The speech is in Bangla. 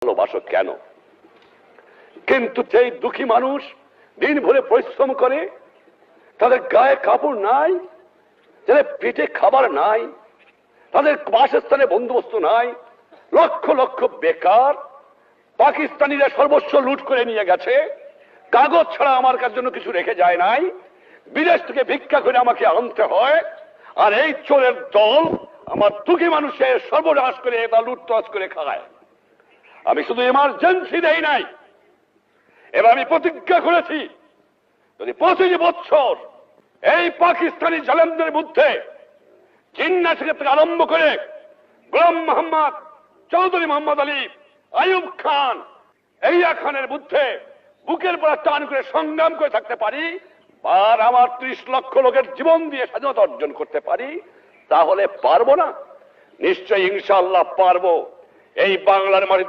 ভালোবাসো কেন? কিন্তু যেই দুঃখী মানুষ দিন ভরে পরিশ্রম করে, তাদের গায়ে কাপড় নাই, যাদের পেটে খাবার নাই, তাদের বাসস্থানে বন্দোবস্ত নাই, লক্ষ লক্ষ বেকার, পাকিস্তানিরা সর্বস্ব লুট করে নিয়ে গেছে, কাগজ ছাড়া আমার কাছে জন্য কিছু রেখে যায় নাই, বিদেশ থেকে ভিক্ষা করে আমাকে আনতে হয়, আর এই চোরের দল আমার দুঃখী মানুষের সর্বনাশ করে এটা লুটতরাজ করে খায়। আমি শুধু এমার্জেন্সি দেই নাই, এবার আমি প্রতিজ্ঞা করেছি যদি 25 বছর এই পাকিস্তানি জালেমদের মধ্যে জিন্না থেকে আরম্ভ করে গোলাম মোহাম্মদ, চৌধুরী মোহাম্মদ আলী, আইয়ুব খান, এইয়া খানের মধ্যে বুকের পর টান করে সংগ্রাম করে থাকতে পারি, আর আমার 30 লক্ষ লোকের জীবন দিয়ে স্বাধীনতা অর্জন করতে পারি, তাহলে পারবো না? নিশ্চয়ই ইনশাআল্লাহ পারবো। এই বাংলার মাটিতে